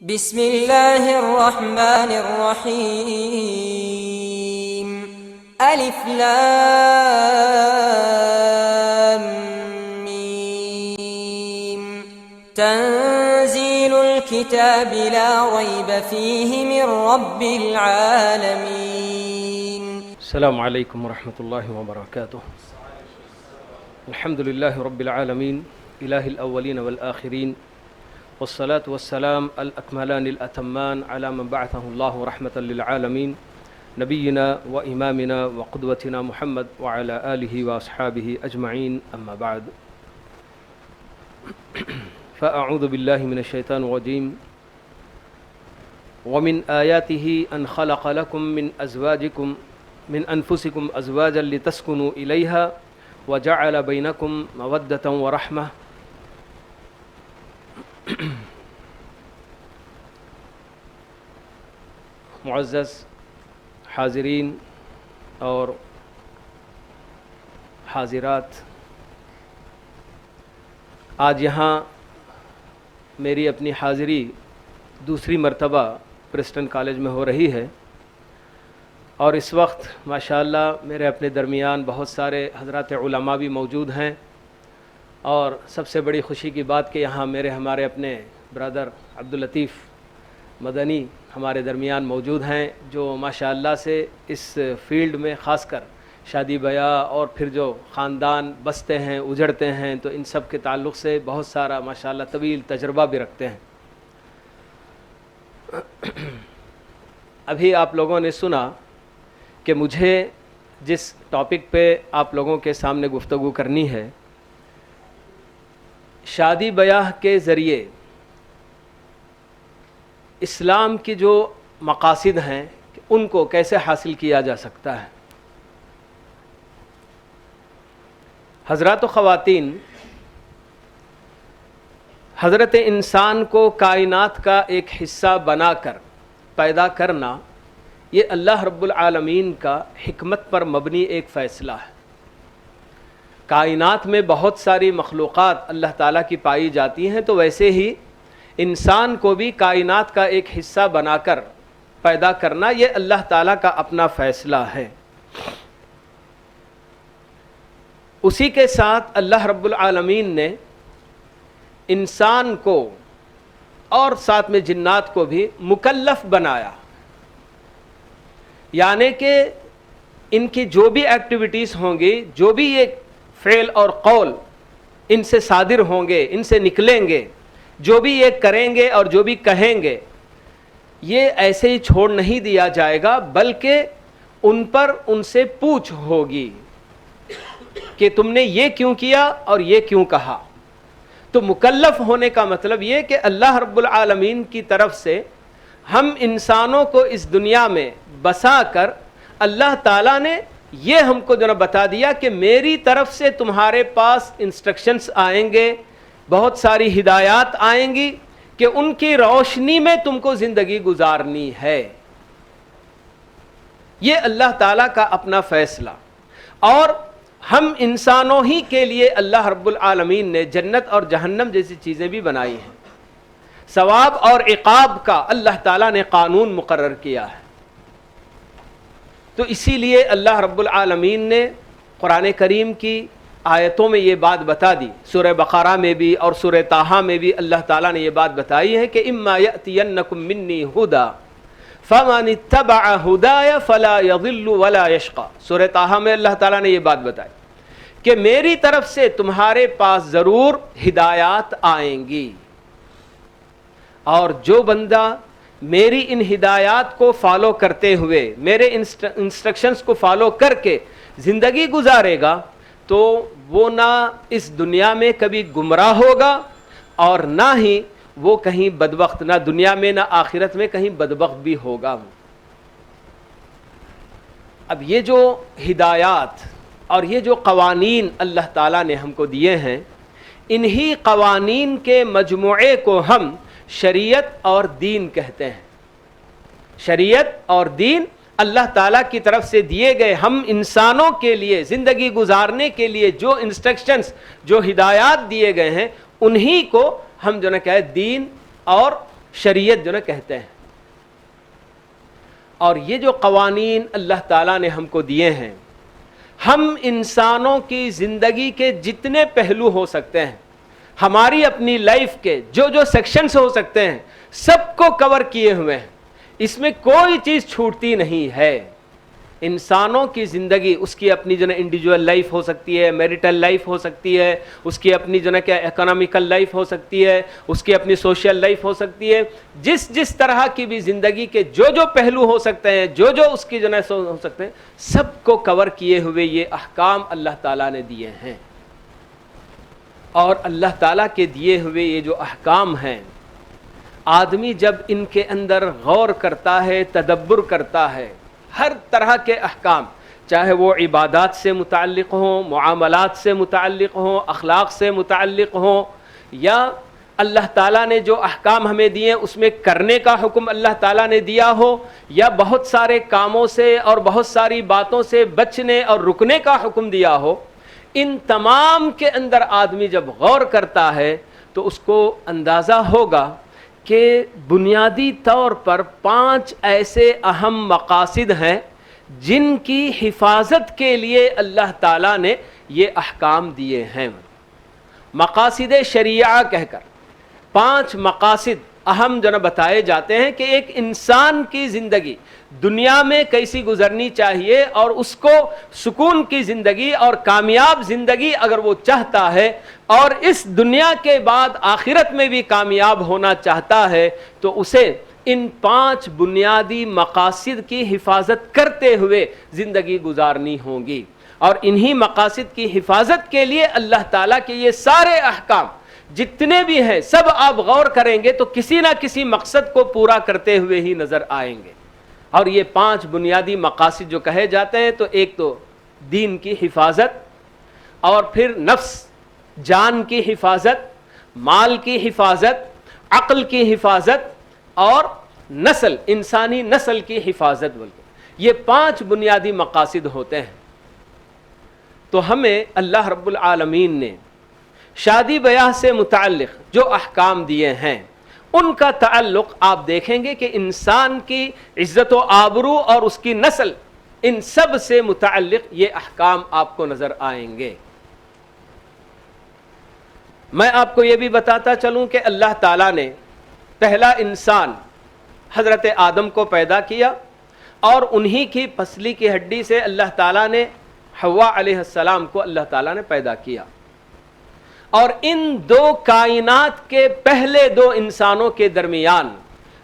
بسم اللہ الرحمن الرحیم الف لام میم تنزیل الكتاب لا ریب فیہ من رب العالمین۔ السلام علیکم ورحمۃ اللہ وبرکاتہ۔ الحمد للہ رب العالمین الہ الاولین والآخرین والصلاة والسلام الأكملان الأتمان على من بعثه الله رحمة للعالمين نبينا وإمامنا وقدوتنا محمد وعلى آله وأصحابه أجمعين، أما بعد فأعوذ بالله من الشيطان الرجيم ومن آياته أن خلق لكم من أنفسكم أزواجا لتسكنوا إليها وجعل بينكم مودة ورحمة۔ معزز حاضرین اور حاضرات، آج یہاں میری اپنی حاضری دوسری مرتبہ پریسٹن کالج میں ہو رہی ہے، اور اس وقت ماشاءاللہ میرے اپنے درمیان بہت سارے حضرات علماء بھی موجود ہیں، اور سب سے بڑی خوشی کی بات کہ یہاں ہمارے اپنے برادر عبداللطیف مدنی ہمارے درمیان موجود ہیں، جو ماشاءاللہ سے اس فیلڈ میں خاص کر شادی بیاہ اور پھر جو خاندان بستے ہیں اجڑتے ہیں تو ان سب کے تعلق سے بہت سارا ماشاءاللہ طویل تجربہ بھی رکھتے ہیں۔ ابھی آپ لوگوں نے سنا کہ مجھے جس ٹاپک پہ آپ لوگوں کے سامنے گفتگو کرنی ہے، شادی بیاہ کے ذریعے اسلام کی جو مقاصد ہیں ان کو کیسے حاصل کیا جا سکتا ہے۔ حضرات و خواتین، حضرت انسان کو کائنات کا ایک حصہ بنا کر پیدا کرنا، یہ اللہ رب العالمین کا حکمت پر مبنی ایک فیصلہ ہے۔ کائنات میں بہت ساری مخلوقات اللہ تعالیٰ کی پائی جاتی ہیں، تو ویسے ہی انسان کو بھی کائنات کا ایک حصہ بنا کر پیدا کرنا یہ اللہ تعالیٰ کا اپنا فیصلہ ہے۔ اسی کے ساتھ اللہ رب العالمین نے انسان کو اور ساتھ میں جنات کو بھی مکلف بنایا، یعنی کہ ان کی جو بھی ایکٹیویٹیز ہوں گی، جو بھی یہ فعل اور قول ان سے صادر ہوں گے، ان سے نکلیں گے، جو بھی یہ کریں گے اور جو بھی کہیں گے، یہ ایسے ہی چھوڑ نہیں دیا جائے گا، بلکہ ان پر ان سے پوچھ ہوگی کہ تم نے یہ کیوں کیا اور یہ کیوں کہا۔ تو مکلف ہونے کا مطلب یہ کہ اللہ رب العالمین کی طرف سے ہم انسانوں کو اس دنیا میں بسا کر اللہ تعالیٰ نے یہ ہم کو جو بتا دیا کہ میری طرف سے تمہارے پاس انسٹرکشنز آئیں گے، بہت ساری ہدایات آئیں گی کہ ان کی روشنی میں تم کو زندگی گزارنی ہے۔ یہ اللہ تعالیٰ کا اپنا فیصلہ، اور ہم انسانوں ہی کے لیے اللہ رب العالمین نے جنت اور جہنم جیسی چیزیں بھی بنائی ہیں۔ ثواب اور عقاب کا اللہ تعالیٰ نے قانون مقرر کیا ہے۔ تو اسی لیے اللہ رب العالمین نے قرآن کریم کی آیتوں میں یہ بات بتا دی، سورہ بقرہ میں بھی اور سورہ طٰہٰ میں بھی اللہ تعالیٰ نے یہ بات بتائی ہے کہ اما یأتینکم منی ھدی فمن اتبع ھدای فلا یضل ولا یشقی۔ سورہ طٰہٰ میں اللہ تعالیٰ نے یہ بات بتائی کہ میری طرف سے تمہارے پاس ضرور ہدایات آئیں گی، اور جو بندہ میری ان ہدایات کو فالو کرتے ہوئے، میرے انسٹرکشنز کو فالو کر کے زندگی گزارے گا، تو وہ نہ اس دنیا میں کبھی گمراہ ہوگا اور نہ ہی وہ کہیں بدبخت، نہ دنیا میں نہ آخرت میں کہیں بدبخت بھی ہوگا۔ اب یہ جو ہدایات اور یہ جو قوانین اللہ تعالیٰ نے ہم کو دیے ہیں، انہی قوانین کے مجموعے کو ہم شریعت اور دین کہتے ہیں۔ شریعت اور دین اللہ تعالیٰ کی طرف سے دیے گئے ہم انسانوں کے لیے زندگی گزارنے کے لیے جو انسٹرکشنز، جو ہدایات دیے گئے ہیں، انہی کو ہم جو نہ کہے دین اور شریعت جو نا کہتے ہیں. اور یہ جو قوانین اللہ تعالیٰ نے ہم کو دیے ہیں، ہم انسانوں کی زندگی کے جتنے پہلو ہو سکتے ہیں، ہماری اپنی لائف کے جو جو سیکشنز ہو سکتے ہیں، سب کو کور کیے ہوئے ہیں. اس میں کوئی چیز چھوٹتی نہیں ہے. انسانوں کی زندگی، اس کی اپنی جو ہے انڈیویجول لائف ہو سکتی ہے، میریٹل لائف ہو سکتی ہے، اس کی اپنی جو ہے کیا اکنامیکل لائف ہو سکتی ہے، اس کی اپنی سوشل لائف ہو سکتی ہے. جس طرح کی بھی زندگی کے جو پہلو ہو سکتے ہیں، جو اس کی جو ہے ہو سکتے ہیں، سب کو کور کیے ہوئے یہ احکام اللہ تعالیٰ نے دیے ہیں. اور اللہ تعالیٰ کے دیے ہوئے یہ جو احکام ہیں، آدمی جب ان کے اندر غور کرتا ہے، تدبر کرتا ہے، ہر طرح کے احکام، چاہے وہ عبادات سے متعلق ہوں، معاملات سے متعلق ہوں، اخلاق سے متعلق ہوں، یا اللہ تعالیٰ نے جو احکام ہمیں دیے اس میں کرنے کا حکم اللہ تعالیٰ نے دیا ہو، یا بہت سارے کاموں سے اور بہت ساری باتوں سے بچنے اور رکنے کا حکم دیا ہو، ان تمام کے اندر آدمی جب غور کرتا ہے تو اس کو اندازہ ہوگا کہ بنیادی طور پر 5 ایسے اہم مقاصد ہیں جن کی حفاظت کے لیے اللہ تعالیٰ نے یہ احکام دیے ہیں. مقاصد شریعہ کہہ کر 5 مقاصد اہم جو بتائے جاتے ہیں کہ ایک انسان کی زندگی دنیا میں کیسی گزرنی چاہیے، اور اس کو سکون کی زندگی اور کامیاب زندگی اگر وہ چاہتا ہے اور اس دنیا کے بعد آخرت میں بھی کامیاب ہونا چاہتا ہے، تو اسے ان 5 بنیادی مقاصد کی حفاظت کرتے ہوئے زندگی گزارنی ہوگی. اور انہی مقاصد کی حفاظت کے لیے اللہ تعالیٰ کے یہ سارے احکام جتنے بھی ہیں، سب آپ غور کریں گے تو کسی نہ کسی مقصد کو پورا کرتے ہوئے ہی نظر آئیں گے. اور یہ 5 بنیادی مقاصد جو کہے جاتے ہیں، تو ایک تو دین کی حفاظت، اور پھر نفس جان کی حفاظت، مال کی حفاظت، عقل کی حفاظت، اور نسل انسانی نسل کی حفاظت. بلکہ یہ 5 بنیادی مقاصد ہوتے ہیں. تو ہمیں اللہ رب العالمین نے شادی بیاہ سے متعلق جو احکام دیے ہیں، ان کا تعلق آپ دیکھیں گے کہ انسان کی عزت و آبرو اور اس کی نسل، ان سب سے متعلق یہ احکام آپ کو نظر آئیں گے. میں آپ کو یہ بھی بتاتا چلوں کہ اللہ تعالیٰ نے پہلا انسان حضرت آدم کو پیدا کیا، اور انہی کی پسلی کی ہڈی سے اللہ تعالیٰ نے حوا علیہ السلام کو اللہ تعالیٰ نے پیدا کیا. اور ان 2 کائنات کے پہلے 2 انسانوں کے درمیان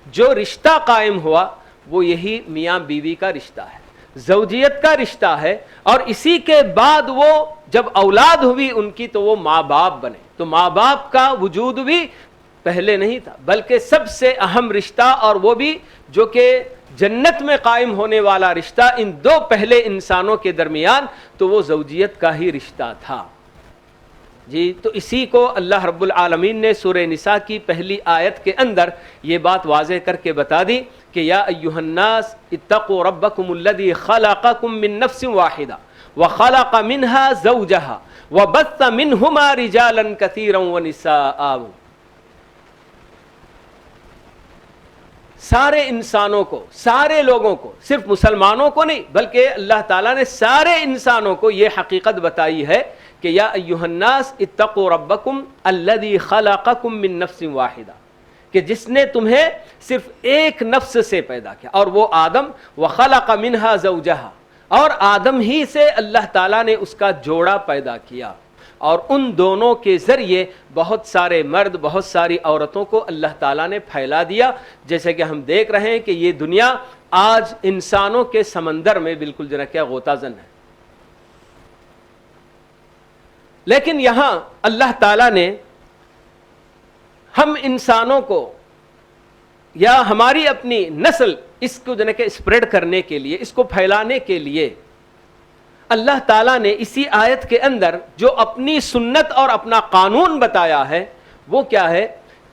جو رشتہ قائم ہوا، وہ یہی میاں بیوی کا رشتہ ہے، زوجیت کا رشتہ ہے. اور اسی کے بعد وہ جب اولاد ہوئی ان کی، تو وہ ماں باپ بنے. تو ماں باپ کا وجود بھی پہلے نہیں تھا، بلکہ سب سے اہم رشتہ، اور وہ بھی جو کہ جنت میں قائم ہونے والا رشتہ ان 2 پہلے انسانوں کے درمیان، تو وہ زوجیت کا ہی رشتہ تھا. جی، تو اسی کو اللہ رب العالمین نے سورہ نساء کی پہلی آیت کے اندر یہ بات واضح کر کے بتا دی کہ یا ایھا الناس اتقوا ربکم الذی خلقکم من نفس واحدہ وخلق منها زوجها وبث منهما رجالا کثیرا ونساء. سارے انسانوں کو، سارے لوگوں کو، صرف مسلمانوں کو نہیں بلکہ اللہ تعالیٰ نے سارے انسانوں کو یہ حقیقت بتائی ہے کہ یا ایھا الناس اتقوا ربکم الذی خلقکم من نفس واحدہ، کہ جس نے تمہیں صرف ایک نفس سے پیدا کیا، اور وہ آدم، وخلق منها زوجها، اور آدم ہی سے اللہ تعالیٰ نے اس کا جوڑا پیدا کیا. اور ان دونوں کے ذریعے بہت سارے مرد، بہت ساری عورتوں کو اللہ تعالیٰ نے پھیلا دیا. جیسے کہ ہم دیکھ رہے ہیں کہ یہ دنیا آج انسانوں کے سمندر میں بالکل جو ہے کیا غوطہ زن ہے. لیکن یہاں اللہ تعالیٰ نے ہم انسانوں کو یا ہماری اپنی نسل اس کو جو ہے کہ اسپریڈ کرنے کے لیے، اس کو پھیلانے کے لیے اللہ تعالیٰ نے اسی آیت کے اندر جو اپنی سنت اور اپنا قانون بتایا ہے، وہ کیا ہے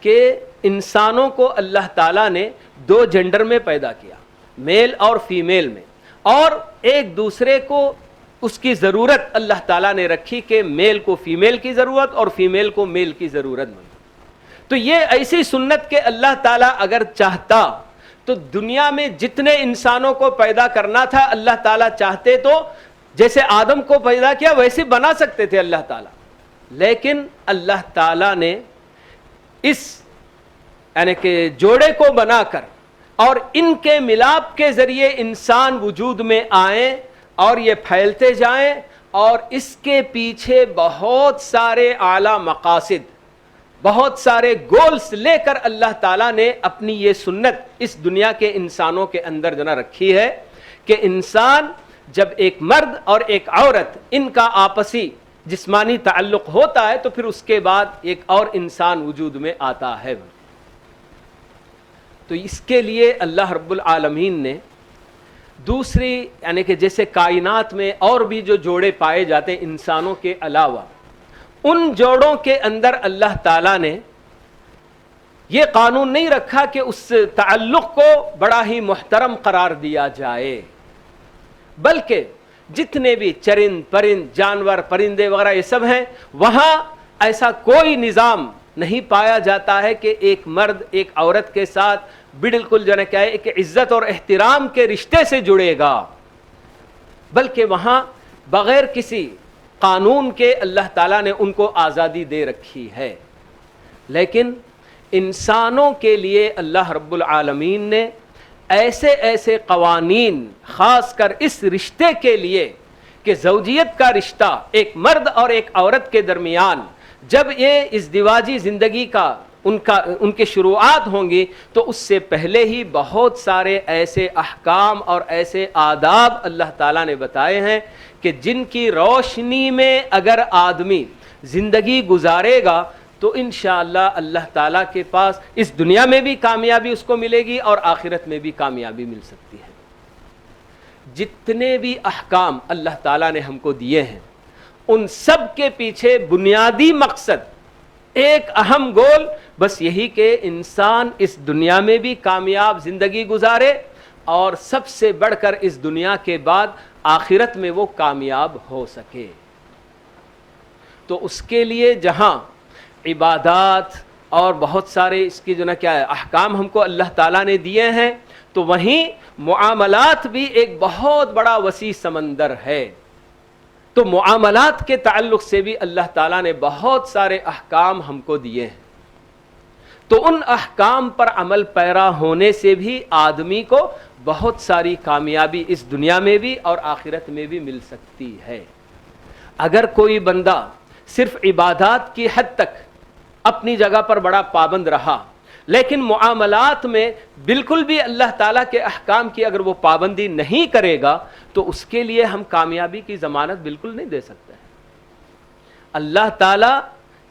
کہ انسانوں کو اللہ تعالیٰ نے 2 جنڈر میں پیدا کیا، میل اور فیمیل میں، اور ایک دوسرے کو اس کی ضرورت اللہ تعالیٰ نے رکھی کہ میل کو فیمیل کی ضرورت اور فیمیل کو میل کی ضرورت بنی. تو یہ ایسی سنت کہ اللہ تعالیٰ اگر چاہتا تو دنیا میں جتنے انسانوں کو پیدا کرنا تھا اللہ تعالیٰ چاہتے تو جیسے آدم کو پیدا کیا ویسے بنا سکتے تھے اللہ تعالیٰ، لیکن اللہ تعالیٰ نے اس یعنی کہ جوڑے کو بنا کر اور ان کے ملاپ کے ذریعے انسان وجود میں آئیں اور یہ پھیلتے جائیں، اور اس کے پیچھے بہت سارے اعلیٰ مقاصد، بہت سارے گولز لے کر اللہ تعالیٰ نے اپنی یہ سنت اس دنیا کے انسانوں کے اندر جو نہ رکھی ہے کہ انسان جب ایک مرد اور ایک عورت ان کا آپسی جسمانی تعلق ہوتا ہے تو پھر اس کے بعد ایک اور انسان وجود میں آتا ہے. تو اس کے لیے اللہ رب العالمین نے دوسری یعنی کہ جیسے کائنات میں اور بھی جو جوڑے پائے جاتے ہیں انسانوں کے علاوہ، ان جوڑوں کے اندر اللہ تعالیٰ نے یہ قانون نہیں رکھا کہ اس تعلق کو بڑا ہی محترم قرار دیا جائے، بلکہ جتنے بھی چرند پرند جانور پرندے وغیرہ یہ سب ہیں، وہاں ایسا کوئی نظام نہیں پایا جاتا ہے کہ ایک مرد ایک عورت کے ساتھ بالکل جو ہے کیا ہے کہ عزت اور احترام کے رشتے سے جڑے گا، بلکہ وہاں بغیر کسی قانون کے اللہ تعالیٰ نے ان کو آزادی دے رکھی ہے. لیکن انسانوں کے لیے اللہ رب العالمین نے ایسے ایسے قوانین خاص کر اس رشتے کے لیے کہ زوجیت کا رشتہ ایک مرد اور ایک عورت کے درمیان جب یہ ازدواجی زندگی کا ان کے شروعات ہوں گی تو اس سے پہلے ہی بہت سارے ایسے احکام اور ایسے آداب اللہ تعالیٰ نے بتائے ہیں کہ جن کی روشنی میں اگر آدمی زندگی گزارے گا تو انشاءاللہ اللہ تعالیٰ کے پاس اس دنیا میں بھی کامیابی اس کو ملے گی اور آخرت میں بھی کامیابی مل سکتی ہے. جتنے بھی احکام اللہ تعالیٰ نے ہم کو دیے ہیں ان سب کے پیچھے بنیادی مقصد ایک اہم گول بس یہی کہ انسان اس دنیا میں بھی کامیاب زندگی گزارے اور سب سے بڑھ کر اس دنیا کے بعد آخرت میں وہ کامیاب ہو سکے. تو اس کے لیے جہاں عبادات اور بہت سارے اس کی جو نا کیا ہے احکام ہم کو اللہ تعالیٰ نے دیے ہیں، تو وہیں معاملات بھی ایک بہت بڑا وسیع سمندر ہے. تو معاملات کے تعلق سے بھی اللہ تعالیٰ نے بہت سارے احکام ہم کو دیے ہیں. تو ان احکام پر عمل پیرا ہونے سے بھی آدمی کو بہت ساری کامیابی اس دنیا میں بھی اور آخرت میں بھی مل سکتی ہے. اگر کوئی بندہ صرف عبادات کی حد تک اپنی جگہ پر بڑا پابند رہا لیکن معاملات میں بالکل بھی اللہ تعالیٰ کے احکام کی اگر وہ پابندی نہیں کرے گا تو اس کے لیے ہم کامیابی کی ضمانت بالکل نہیں دے سکتے. اللہ تعالیٰ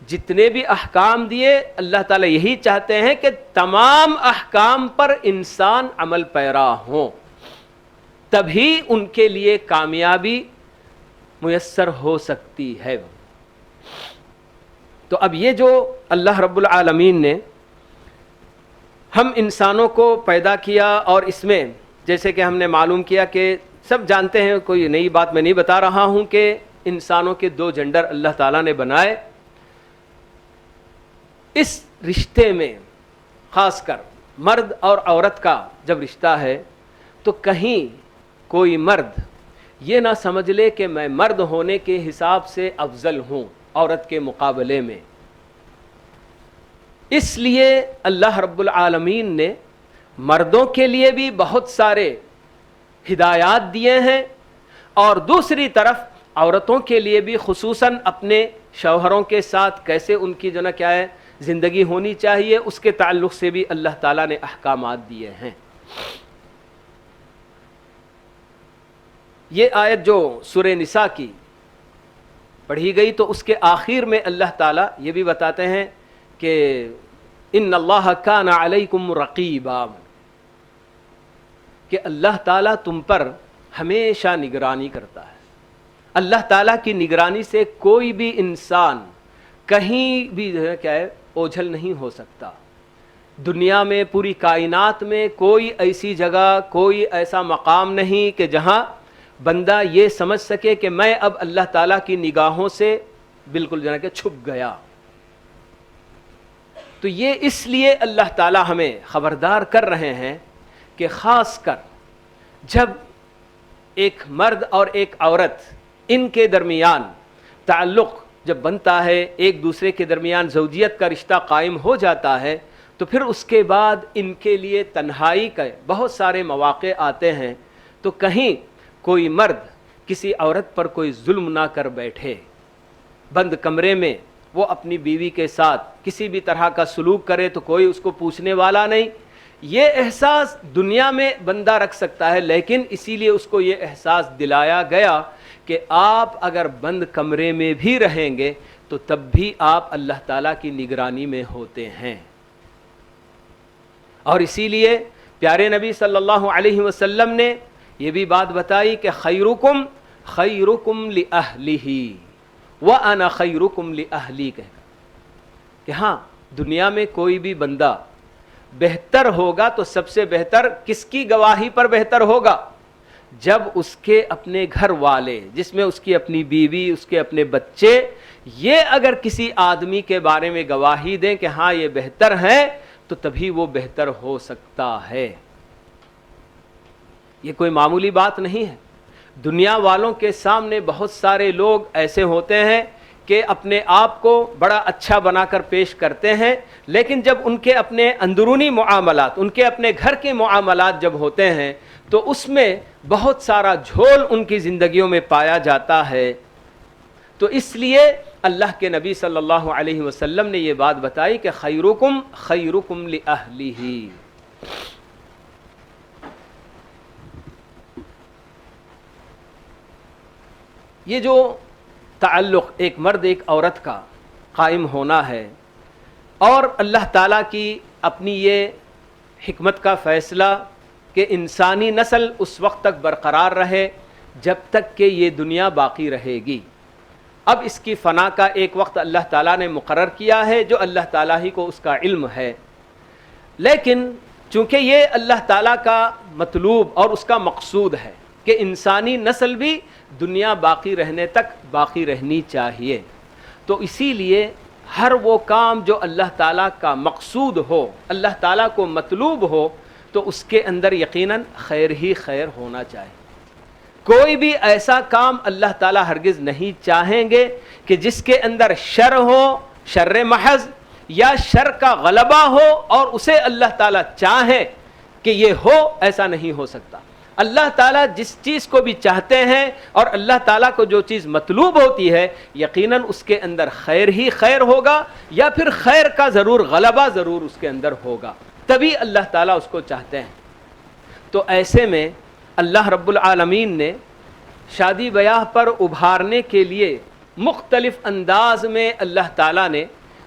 جتنے بھی احکام دیے اللہ تعالیٰ یہی چاہتے ہیں کہ تمام احکام پر انسان عمل پیرا ہوں، تبھی ان کے لیے کامیابی میسر ہو سکتی ہے. تو اب یہ جو اللہ رب العالمین نے ہم انسانوں کو پیدا کیا اور اس میں جیسے کہ ہم نے معلوم کیا کہ سب جانتے ہیں، کوئی نئی بات میں نہیں بتا رہا ہوں کہ انسانوں کے دو جنڈر اللہ تعالیٰ نے بنائے. اس رشتے میں خاص کر مرد اور عورت کا جب رشتہ ہے تو کہیں کوئی مرد یہ نہ سمجھ لے کہ میں مرد ہونے کے حساب سے افضل ہوں عورت کے مقابلے میں. اس لیے اللہ رب العالمین نے مردوں کے لیے بھی بہت سارے ہدایات دیے ہیں اور دوسری طرف عورتوں کے لیے بھی خصوصاً اپنے شوہروں کے ساتھ کیسے ان کی جو نا کیا ہے زندگی ہونی چاہیے اس کے تعلق سے بھی اللہ تعالیٰ نے احکامات دیے ہیں. یہ آیت جو سورہ نساء کی پڑھی گئی تو اس کے آخر میں اللہ تعالیٰ یہ بھی بتاتے ہیں کہ ان اللہ کان علیکم رقیبا، کہ اللہ تعالیٰ تم پر ہمیشہ نگرانی کرتا ہے. اللہ تعالیٰ کی نگرانی سے کوئی بھی انسان کہیں بھی کیا ہے اوجھل نہیں ہو سکتا. دنیا میں پوری کائنات میں کوئی ایسی جگہ کوئی ایسا مقام نہیں کہ جہاں بندہ یہ سمجھ سکے کہ میں اب اللہ تعالیٰ کی نگاہوں سے بالکل جو ہے کہ چھپ گیا. تو یہ اس لیے اللہ تعالی ہمیں خبردار کر رہے ہیں کہ خاص کر جب ایک مرد اور ایک عورت ان کے درمیان تعلق جب بنتا ہے، ایک دوسرے کے درمیان زوجیت کا رشتہ قائم ہو جاتا ہے، تو پھر اس کے بعد ان کے لیے تنہائی کے بہت سارے مواقع آتے ہیں. تو کہیں کوئی مرد کسی عورت پر کوئی ظلم نہ کر بیٹھے، بند کمرے میں وہ اپنی بیوی کے ساتھ کسی بھی طرح کا سلوک کرے تو کوئی اس کو پوچھنے والا نہیں. یہ احساس دنیا میں بندہ رکھ سکتا ہے، لیکن اسی لیے اس کو یہ احساس دلایا گیا کہ آپ اگر بند کمرے میں بھی رہیں گے تو تب بھی آپ اللہ تعالیٰ کی نگرانی میں ہوتے ہیں. اور اسی لیے پیارے نبی صلی اللہ علیہ وسلم نے یہ بھی بات بتائی کہ خیرکم خیرکم لأہلہ وَأَنَا خَيْرُكُمْ لِأَهْلِي کہ ہاں دنیا میں کوئی بھی بندہ بہتر ہوگا تو سب سے بہتر کس کی گواہی پر بہتر ہوگا؟ جب اس کے اپنے گھر والے، جس میں اس کی اپنی بیوی، اس کے اپنے بچے، یہ اگر کسی آدمی کے بارے میں گواہی دیں کہ ہاں یہ بہتر ہے تو تبھی وہ بہتر ہو سکتا ہے. یہ کوئی معمولی بات نہیں ہے. دنیا والوں کے سامنے بہت سارے لوگ ایسے ہوتے ہیں کہ اپنے آپ کو بڑا اچھا بنا کر پیش کرتے ہیں، لیکن جب ان کے اپنے اندرونی معاملات، ان کے اپنے گھر کے معاملات جب ہوتے ہیں تو اس میں بہت سارا جھول ان کی زندگیوں میں پایا جاتا ہے. تو اس لیے اللہ کے نبی صلی اللہ علیہ وسلم نے یہ بات بتائی کہ خیرکم خیرکم لأہلہ. یہ جو تعلق ایک مرد ایک عورت کا قائم ہونا ہے، اور اللہ تعالیٰ کی اپنی یہ حکمت کا فیصلہ کہ انسانی نسل اس وقت تک برقرار رہے جب تک کہ یہ دنیا باقی رہے گی. اب اس کی فنا کا ایک وقت اللہ تعالیٰ نے مقرر کیا ہے جو اللہ تعالیٰ ہی کو اس کا علم ہے، لیکن چونکہ یہ اللہ تعالیٰ کا مطلوب اور اس کا مقصود ہے کہ انسانی نسل بھی دنیا باقی رہنے تک باقی رہنی چاہیے، تو اسی لیے ہر وہ کام جو اللہ تعالیٰ کا مقصود ہو، اللہ تعالیٰ کو مطلوب ہو، تو اس کے اندر یقیناً خیر ہی خیر ہونا چاہیے. کوئی بھی ایسا کام اللہ تعالیٰ ہرگز نہیں چاہیں گے کہ جس کے اندر شر ہو، شر محض، یا شر کا غلبہ ہو اور اسے اللہ تعالیٰ چاہیں کہ یہ ہو، ایسا نہیں ہو سکتا. اللہ تعالیٰ جس چیز کو بھی چاہتے ہیں اور اللہ تعالیٰ کو جو چیز مطلوب ہوتی ہے یقیناً اس کے اندر خیر ہی خیر ہوگا، یا پھر خیر کا ضرور غلبہ ضرور اس کے اندر ہوگا، تبھی اللہ تعالیٰ اس کو چاہتے ہیں. تو ایسے میں اللہ رب العالمین نے شادی بیاہ پر ابھارنے کے لیے مختلف انداز میں اللہ تعالیٰ نے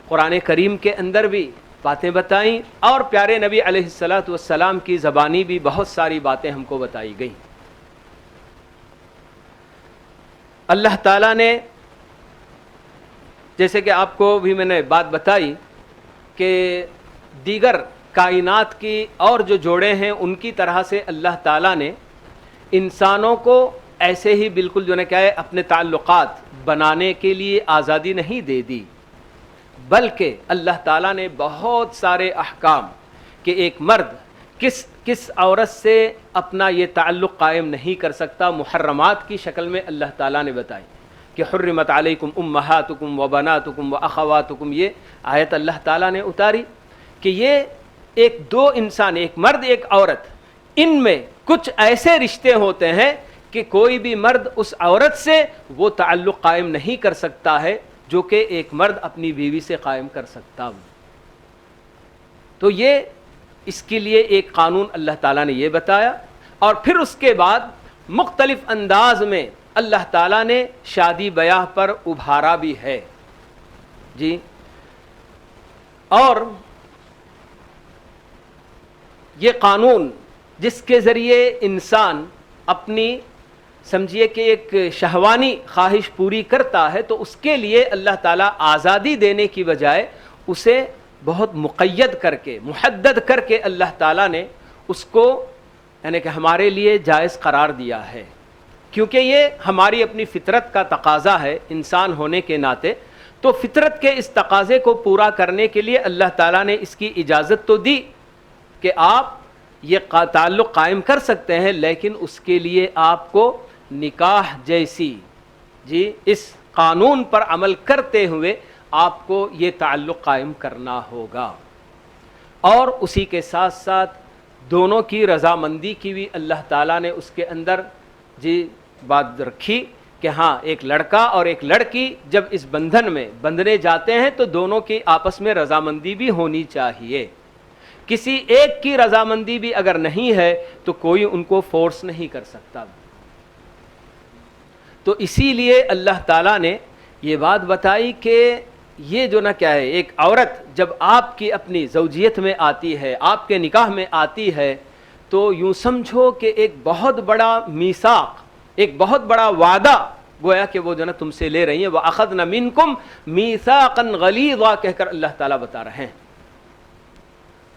قرآن کریم کے اندر بھی باتیں بتائیں، اور پیارے نبی علیہ الصلاۃ والسلام کی زبانی بھی بہت ساری باتیں ہم کو بتائی گئیں. اللہ تعالیٰ نے جیسے کہ آپ کو بھی میں نے بات بتائی کہ دیگر کائنات کی اور جو جوڑے ہیں ان کی طرح سے اللہ تعالیٰ نے انسانوں کو ایسے ہی بالکل جو نے کہا ہے اپنے تعلقات بنانے کے لیے آزادی نہیں دے دی، بلکہ اللہ تعالیٰ نے بہت سارے احکام کہ ایک مرد کس عورت سے اپنا یہ تعلق قائم نہیں کر سکتا، محرمات کی شکل میں اللہ تعالیٰ نے بتائی کہ حرمت علیکم امہاتکم و بناتکم و اخواتکم. یہ آیت اللہ تعالیٰ نے اتاری کہ یہ ایک دو انسان، ایک مرد ایک عورت، ان میں کچھ ایسے رشتے ہوتے ہیں کہ کوئی بھی مرد اس عورت سے وہ تعلق قائم نہیں کر سکتا ہے جو کہ ایک مرد اپنی بیوی سے قائم کر سکتا ہو. تو یہ اس کے لیے ایک قانون اللہ تعالیٰ نے یہ بتایا، اور پھر اس کے بعد مختلف انداز میں اللہ تعالیٰ نے شادی بیاہ پر ابھارا بھی ہے. جی، اور یہ قانون جس کے ذریعے انسان اپنی سمجھیے کہ ایک شہوانی خواہش پوری کرتا ہے، تو اس کے لیے اللہ تعالیٰ آزادی دینے کی بجائے اسے بہت مقید کر کے، محدد کر کے اللہ تعالیٰ نے اس کو یعنی کہ ہمارے لیے جائز قرار دیا ہے، کیونکہ یہ ہماری اپنی فطرت کا تقاضا ہے انسان ہونے کے ناطے. تو فطرت کے اس تقاضے کو پورا کرنے کے لیے اللہ تعالیٰ نے اس کی اجازت تو دی کہ آپ یہ تعلق قائم کر سکتے ہیں، لیکن اس کے لیے آپ کو نکاح جیسی اس قانون پر عمل کرتے ہوئے آپ کو یہ تعلق قائم کرنا ہوگا، اور اسی کے ساتھ ساتھ دونوں کی رضامندی کی بھی اللہ تعالیٰ نے اس کے اندر بات رکھی کہ ہاں ایک لڑکا اور ایک لڑکی جب اس بندھن میں بندھنے جاتے ہیں تو دونوں کی آپس میں رضامندی بھی ہونی چاہیے، کسی ایک کی رضامندی بھی اگر نہیں ہے تو کوئی ان کو فورس نہیں کر سکتا۔ تو اسی لیے اللہ تعالیٰ نے یہ بات بتائی کہ یہ جو کیا ہے، ایک عورت جب آپ کی اپنی زوجیت میں آتی ہے، آپ کے نکاح میں آتی ہے، تو یوں سمجھو کہ ایک بہت بڑا میثاق، ایک بہت بڑا وعدہ گویا کہ وہ تم سے لے رہی ہیں۔ وَأَخَذْنَ مِنْكُمْ مِيثَاقًا غَلِيظًا کہہ کر اللہ تعالیٰ بتا رہے ہیں۔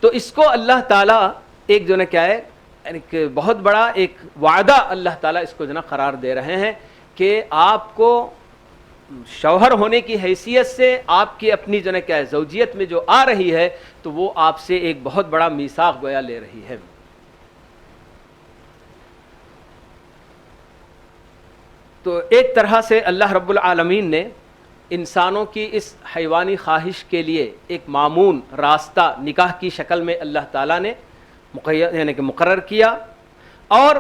تو اس کو اللہ تعالیٰ ایک کیا ہے، ایک بہت بڑا ایک وعدہ اللہ تعالیٰ اس کو قرار دے رہے ہیں کہ آپ کو شوہر ہونے کی حیثیت سے آپ کی اپنی کیا ہے زوجیت میں جو آ رہی ہے، تو وہ آپ سے ایک بہت بڑا میثاق گویا لے رہی ہے۔ تو ایک طرح سے اللہ رب العالمین نے انسانوں کی اس حیوانی خواہش کے لیے ایک معمون راستہ نکاح کی شکل میں اللہ تعالیٰ نے مقرر کیا، اور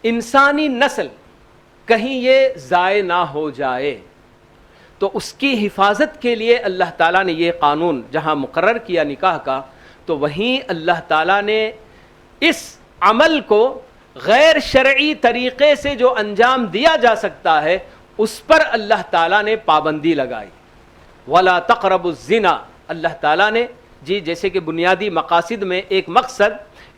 انسانی نسل کہیں یہ ضائع نہ ہو جائے تو اس کی حفاظت کے لیے اللہ تعالیٰ نے یہ قانون جہاں مقرر کیا نکاح کا، تو وہیں اللہ تعالیٰ نے اس عمل کو غیر شرعی طریقے سے جو انجام دیا جا سکتا ہے اس پر اللہ تعالیٰ نے پابندی لگائی۔ وَلَا تَقْرَبُوا الزِّنَا، اللہ تعالیٰ نے جیسے کہ بنیادی مقاصد میں ایک مقصد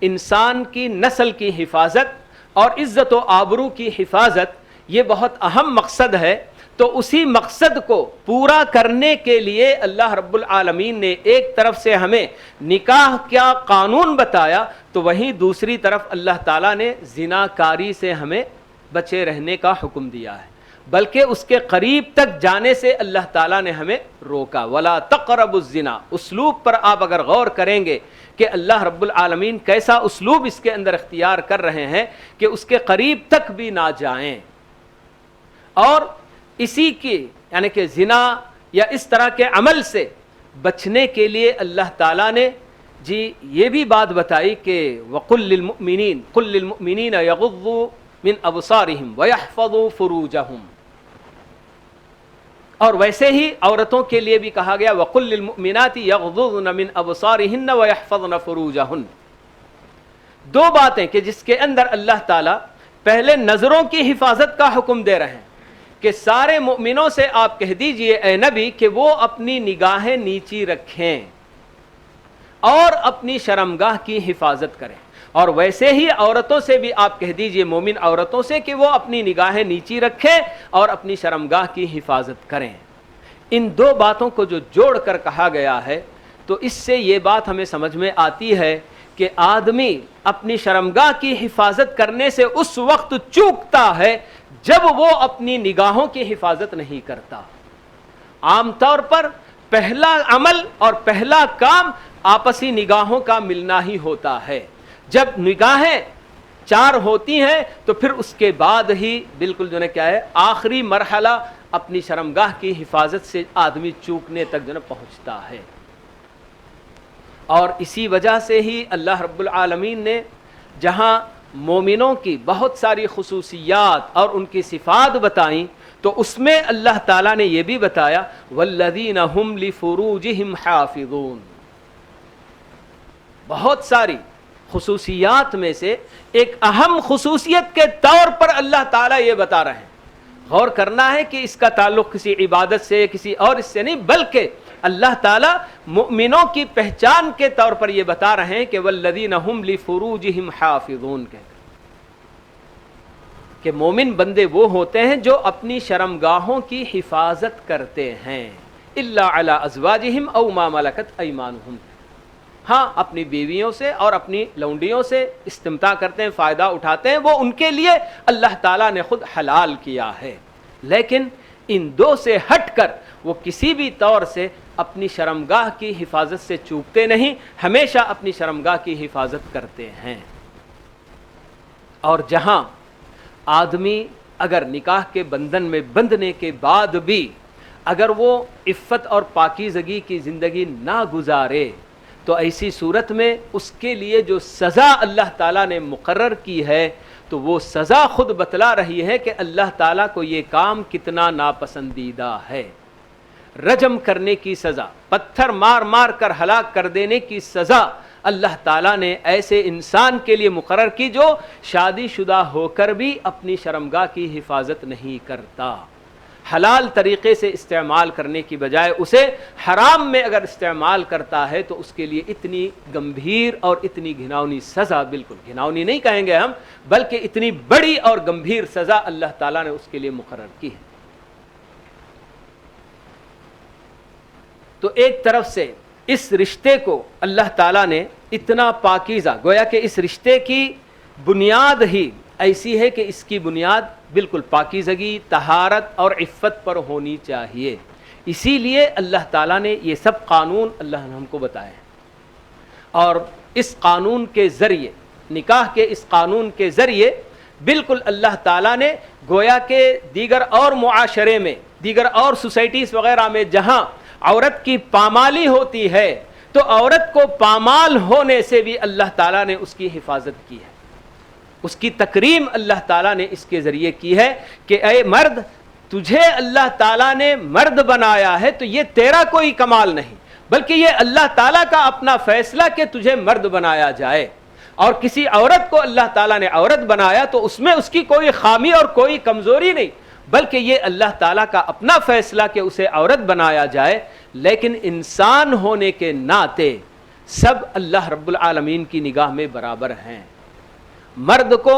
انسان کی نسل کی حفاظت اور عزت و آبرو کی حفاظت، یہ بہت اہم مقصد ہے، تو اسی مقصد کو پورا کرنے کے لیے اللہ رب العالمین نے ایک طرف سے ہمیں نکاح کیا قانون بتایا، تو وہیں دوسری طرف اللہ تعالیٰ نے زناکاری سے ہمیں بچے رہنے کا حکم دیا ہے، بلکہ اس کے قریب تک جانے سے اللہ تعالیٰ نے ہمیں روکا۔ وَلَا تَقْرَبُوا الزِّنَا، اسلوب پر آپ اگر غور کریں گے کہ اللہ رب العالمین کیسا اسلوب اس کے اندر اختیار کر رہے ہیں کہ اس کے قریب تک بھی نہ جائیں، اور اسی کی کہ زنا یا اس طرح کے عمل سے بچنے کے لیے اللہ تعالیٰ نے یہ بھی بات بتائی کہ وَقُلْ لِلْمُؤْمِنِينَ قُلْ لِلْمُؤْمِنِينَ يَغُضُّوا مِنْ أَبْصَارِهِمْ وَيَحْفَظُوا فُرُوجَهُمْ، اور ویسے ہی عورتوں کے لیے بھی کہا گیا وَقُلْ لِلْمُؤْمِنَاتِ يَغْضُضْنَ مِنْ أَبْصَارِهِنَّ وَيَحْفَظْنَ فُرُوجَهُنَّ، دو باتیں کہ جس کے اندر اللہ تعالیٰ پہلے نظروں کی حفاظت کا حکم دے رہے ہیں کہ سارے مومنوں سے آپ کہہ دیجئے اے نبی کہ وہ اپنی نگاہیں نیچی رکھیں اور اپنی شرمگاہ کی حفاظت کریں، اور ویسے ہی عورتوں سے بھی آپ کہہ دیجئے مومن عورتوں سے کہ وہ اپنی نگاہیں نیچی رکھیں اور اپنی شرمگاہ کی حفاظت کریں۔ ان دو باتوں کو جو جوڑ کر کہا گیا ہے، تو اس سے یہ بات ہمیں سمجھ میں آتی ہے کہ آدمی اپنی شرمگاہ کی حفاظت کرنے سے اس وقت چوکتا ہے جب وہ اپنی نگاہوں کی حفاظت نہیں کرتا۔ عام طور پر پہلا عمل اور پہلا کام آپسی نگاہوں کا ملنا ہی ہوتا ہے، جب نگاہیں چار ہوتی ہیں تو پھر اس کے بعد ہی بالکل کیا ہے آخری مرحلہ اپنی شرمگاہ کی حفاظت سے آدمی چوکنے تک پہنچتا ہے۔ اور اسی وجہ سے ہی اللہ رب العالمین نے جہاں مومنوں کی بہت ساری خصوصیات اور ان کی صفات بتائیں، تو اس میں اللہ تعالیٰ نے یہ بھی بتایا والذین هم لفروجہم حافظون، بہت ساری خصوصیات میں سے ایک اہم خصوصیت کے طور پر اللہ تعالیٰ یہ بتا رہے ہیں۔ غور کرنا ہے کہ اس کا تعلق کسی عبادت سے کسی اور اس سے نہیں، بلکہ اللہ تعالیٰ مؤمنوں کی پہچان کے طور پر یہ بتا رہے ہیں کہ والذین هم لفروجہم حافظون، کہ مومن بندے وہ ہوتے ہیں جو اپنی شرمگاہوں کی حفاظت کرتے ہیں، الا علی ازواجہم او ما ملکت ایمانہم، ہاں اپنی بیویوں سے اور اپنی لونڈیوں سے استمتاع کرتے ہیں، فائدہ اٹھاتے ہیں، وہ ان کے لیے اللہ تعالیٰ نے خود حلال کیا ہے، لیکن ان دو سے ہٹ کر وہ کسی بھی طور سے اپنی شرمگاہ کی حفاظت سے چوکتے نہیں، ہمیشہ اپنی شرمگاہ کی حفاظت کرتے ہیں۔ اور جہاں آدمی اگر نکاح کے بندھن میں بندھنے کے بعد بھی اگر وہ عفت اور پاکیزگی کی زندگی نہ گزارے تو ایسی صورت میں اس کے لیے جو سزا اللہ تعالیٰ نے مقرر کی ہے تو وہ سزا خود بتلا رہی ہے کہ اللہ تعالیٰ کو یہ کام کتنا ناپسندیدہ ہے۔ رجم کرنے کی سزا، پتھر مار مار کر ہلاک کر دینے کی سزا اللہ تعالیٰ نے ایسے انسان کے لیے مقرر کی جو شادی شدہ ہو کر بھی اپنی شرمگاہ کی حفاظت نہیں کرتا، حلال طریقے سے استعمال کرنے کی بجائے اسے حرام میں اگر استعمال کرتا ہے تو اس کے لیے اتنی گمبھیر اور اتنی گھناؤنی سزا، بالکل گھناؤنی نہیں کہیں گے ہم بلکہ اتنی بڑی اور گمبھیر سزا اللہ تعالیٰ نے اس کے لیے مقرر کی ہے۔ تو ایک طرف سے اس رشتے کو اللہ تعالیٰ نے اتنا پاکیزہ، گویا کہ اس رشتے کی بنیاد ہی ایسی ہے کہ اس کی بنیاد بالکل پاکیزگی، طہارت اور عفت پر ہونی چاہیے، اسی لیے اللہ تعالیٰ نے یہ سب قانون اللہ نے ہم کو بتائے ہیں۔ اور اس قانون کے ذریعے، نکاح کے اس قانون کے ذریعے بالکل اللہ تعالیٰ نے گویا کہ دیگر اور معاشرے میں، دیگر اور سوسائٹیز وغیرہ میں جہاں عورت کی پامالی ہوتی ہے تو عورت کو پامال ہونے سے بھی اللہ تعالیٰ نے اس کی حفاظت کی ہے، اس کی تکریم اللہ تعالیٰ نے اس کے ذریعے کی ہے کہ اے مرد، تجھے اللہ تعالیٰ نے مرد بنایا ہے تو یہ تیرا کوئی کمال نہیں بلکہ یہ اللہ تعالیٰ کا اپنا فیصلہ کہ تجھے مرد بنایا جائے۔ اور کسی عورت کو اللہ تعالیٰ نے عورت بنایا تو اس میں اس کی کوئی خامی اور کوئی کمزوری نہیں بلکہ یہ اللہ تعالیٰ کا اپنا فیصلہ کہ اسے عورت بنایا جائے۔ لیکن انسان ہونے کے ناطے سب اللہ رب العالمین کی نگاہ میں برابر ہیں، مرد کو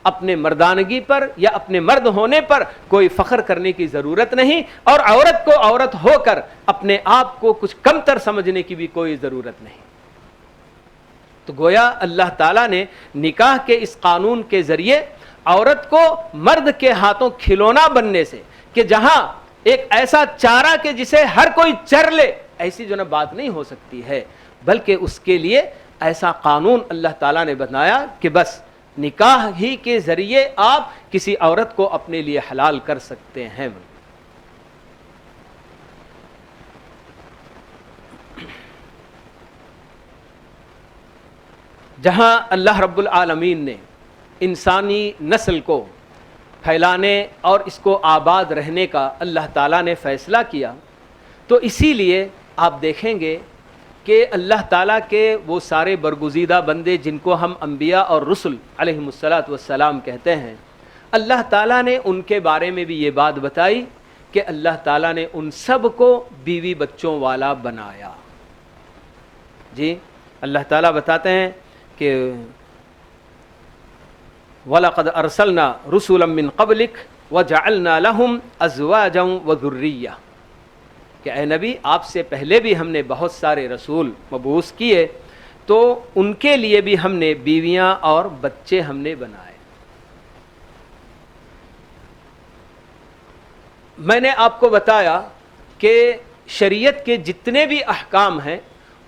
اپنے مردانگی پر یا اپنے مرد ہونے پر کوئی فخر کرنے کی ضرورت نہیں اور عورت کو عورت ہو کر اپنے آپ کو کچھ کمتر سمجھنے کی بھی کوئی ضرورت نہیں۔ تو گویا اللہ تعالیٰ نے نکاح کے اس قانون کے ذریعے عورت کو مرد کے ہاتھوں کھلونا بننے سے، کہ جہاں ایک ایسا چارہ کہ جسے ہر کوئی چر لے، ایسی جو بات نہیں ہو سکتی ہے بلکہ اس کے لیے ایسا قانون اللہ تعالیٰ نے بنایا کہ بس نکاح ہی کے ذریعے آپ کسی عورت کو اپنے لیے حلال کر سکتے ہیں۔ جہاں اللہ رب العالمین نے انسانی نسل کو پھیلانے اور اس کو آباد رہنے کا اللہ تعالیٰ نے فیصلہ کیا تو اسی لیے آپ دیکھیں گے کہ اللہ تعالیٰ کے وہ سارے برگزیدہ بندے جن کو ہم انبیاء اور رسل علیہم الصلاۃ والسلام کہتے ہیں، اللہ تعالیٰ نے ان کے بارے میں بھی یہ بات بتائی کہ اللہ تعالیٰ نے ان سب کو بیوی بچوں والا بنایا۔ جی اللہ تعالیٰ بتاتے ہیں کہ وَلَقَدْ أَرْسَلْنَا رُسُلًا مِّن قَبْلِكَ وَجَعَلْنَا لَهُمْ أَزْوَاجًا وَذُرِّيَّةً کہ اے نبی آپ سے پہلے بھی ہم نے بہت سارے رسول مبعوث کیے تو ان کے لیے بھی ہم نے بیویاں اور بچے ہم نے بنائے۔ میں نے آپ کو بتایا کہ شریعت کے جتنے بھی احکام ہیں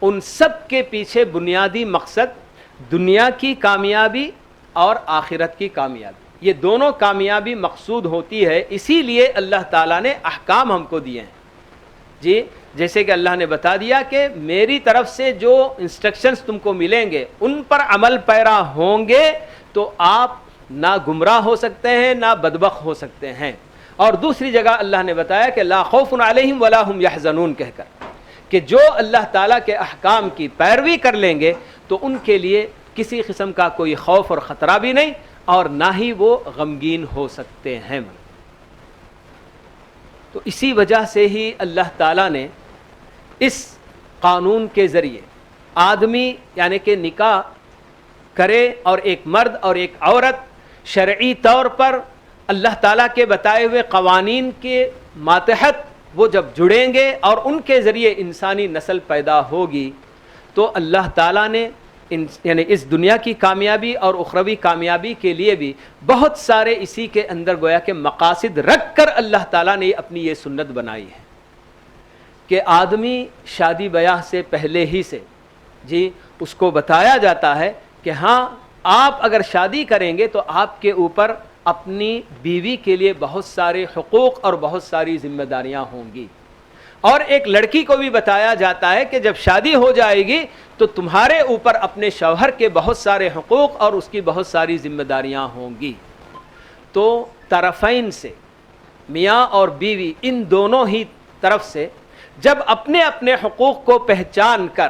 ان سب کے پیچھے بنیادی مقصد دنیا کی کامیابی اور آخرت کی کامیابی، یہ دونوں کامیابی مقصود ہوتی ہے، اسی لیے اللہ تعالیٰ نے احکام ہم کو دیے ہیں۔ جی جیسے کہ اللہ نے بتا دیا کہ میری طرف سے جو انسٹرکشنز تم کو ملیں گے ان پر عمل پیرا ہوں گے تو آپ نہ گمراہ ہو سکتے ہیں نہ بدبخت ہو سکتے ہیں۔ اور دوسری جگہ اللہ نے بتایا کہ لا خوف علیہم ولا هم یحزنون کہہ کر کہ جو اللہ تعالیٰ کے احکام کی پیروی کر لیں گے تو ان کے لیے کسی قسم کا کوئی خوف اور خطرہ بھی نہیں اور نہ ہی وہ غمگین ہو سکتے ہیں۔ تو اسی وجہ سے ہی اللہ تعالیٰ نے اس قانون کے ذریعے آدمی یعنی کہ نکاح کرے اور ایک مرد اور ایک عورت شرعی طور پر اللہ تعالیٰ کے بتائے ہوئے قوانین کے ماتحت وہ جب جڑیں گے اور ان کے ذریعے انسانی نسل پیدا ہوگی تو اللہ تعالیٰ نے یعنی اس دنیا کی کامیابی اور اخروی کامیابی کے لیے بھی بہت سارے اسی کے اندر گویا کہ مقاصد رکھ کر اللہ تعالیٰ نے اپنی یہ سنت بنائی ہے کہ آدمی شادی بیاہ سے پہلے ہی سے جی اس کو بتایا جاتا ہے کہ ہاں آپ اگر شادی کریں گے تو آپ کے اوپر اپنی بیوی کے لیے بہت سارے حقوق اور بہت ساری ذمہ داریاں ہوں گی، اور ایک لڑکی کو بھی بتایا جاتا ہے کہ جب شادی ہو جائے گی تو تمہارے اوپر اپنے شوہر کے بہت سارے حقوق اور اس کی بہت ساری ذمہ داریاں ہوں گی۔ تو طرفین سے میاں اور بیوی ان دونوں ہی طرف سے جب اپنے اپنے حقوق کو پہچان کر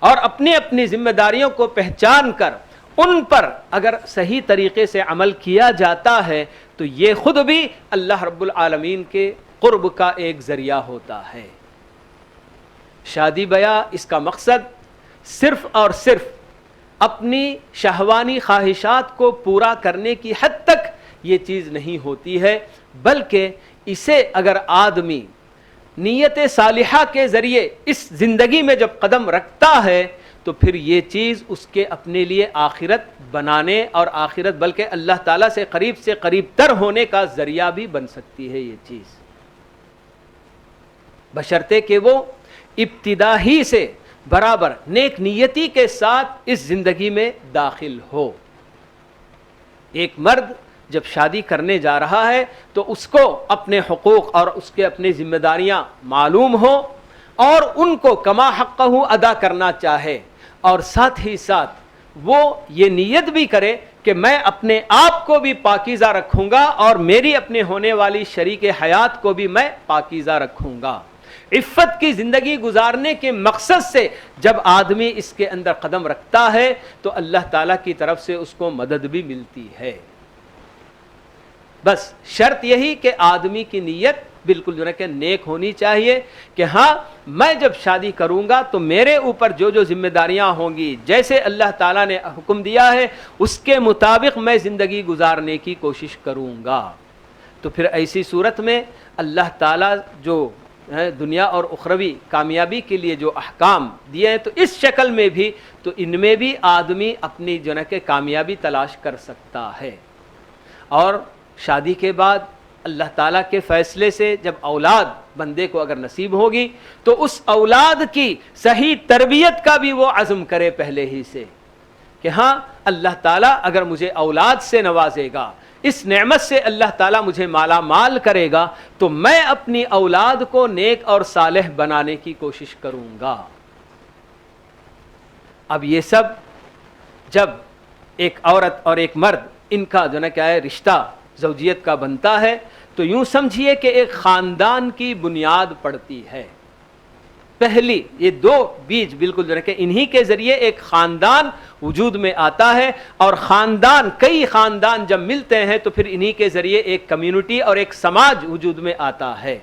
اور اپنی اپنی ذمہ داریوں کو پہچان کر ان پر اگر صحیح طریقے سے عمل کیا جاتا ہے تو یہ خود بھی اللہ رب العالمین کے قرب کا ایک ذریعہ ہوتا ہے۔ شادی بیاہ اس کا مقصد صرف اور صرف اپنی شہوانی خواہشات کو پورا کرنے کی حد تک یہ چیز نہیں ہوتی ہے، بلکہ اسے اگر آدمی نیت صالحہ کے ذریعے اس زندگی میں جب قدم رکھتا ہے تو پھر یہ چیز اس کے اپنے لیے آخرت بنانے اور آخرت بلکہ اللہ تعالیٰ سے قریب تر ہونے کا ذریعہ بھی بن سکتی ہے یہ چیز، بشرطے کہ وہ ابتدا ہی سے برابر نیک نیتی کے ساتھ اس زندگی میں داخل ہو۔ ایک مرد جب شادی کرنے جا رہا ہے تو اس کو اپنے حقوق اور اس کے اپنی ذمہ داریاں معلوم ہو اور ان کو کما حقہ ادا کرنا چاہے، اور ساتھ ہی ساتھ وہ یہ نیت بھی کرے کہ میں اپنے آپ کو بھی پاکیزہ رکھوں گا اور میری اپنے ہونے والی شریک حیات کو بھی میں پاکیزہ رکھوں گا۔ عفت کی زندگی گزارنے کے مقصد سے جب آدمی اس کے اندر قدم رکھتا ہے تو اللہ تعالیٰ کی طرف سے اس کو مدد بھی ملتی ہے۔ بس شرط یہی کہ آدمی کی نیت بالکل جو ہے کہ نیک ہونی چاہیے کہ ہاں میں جب شادی کروں گا تو میرے اوپر جو جو ذمہ داریاں ہوں گی جیسے اللہ تعالیٰ نے حکم دیا ہے اس کے مطابق میں زندگی گزارنے کی کوشش کروں گا۔ تو پھر ایسی صورت میں اللہ تعالیٰ جو دنیا اور اخروی کامیابی کے لیے جو احکام دیے ہیں تو اس شکل میں بھی تو ان میں بھی آدمی اپنی جو ہے کہ کامیابی تلاش کر سکتا ہے۔ اور شادی کے بعد اللہ تعالیٰ کے فیصلے سے جب اولاد بندے کو اگر نصیب ہوگی تو اس اولاد کی صحیح تربیت کا بھی وہ عزم کرے پہلے ہی سے کہ ہاں اللہ تعالیٰ اگر مجھے اولاد سے نوازے گا، اس نعمت سے اللہ تعالیٰ مجھے مالا مال کرے گا تو میں اپنی اولاد کو نیک اور صالح بنانے کی کوشش کروں گا۔ اب یہ سب جب ایک عورت اور ایک مرد ان کا جو ہے کیا ہے رشتہ زوجیت کا بنتا ہے تو یوں سمجھیے کہ ایک خاندان کی بنیاد پڑتی ہے۔ پہلی یہ دو بیج بالکل جو ہے کہ انہی کے ذریعے ایک خاندان وجود میں آتا ہے، اور خاندان کئی خاندان جب ملتے ہیں تو پھر انہی کے ذریعے ایک کمیونٹی اور ایک سماج وجود میں آتا ہے۔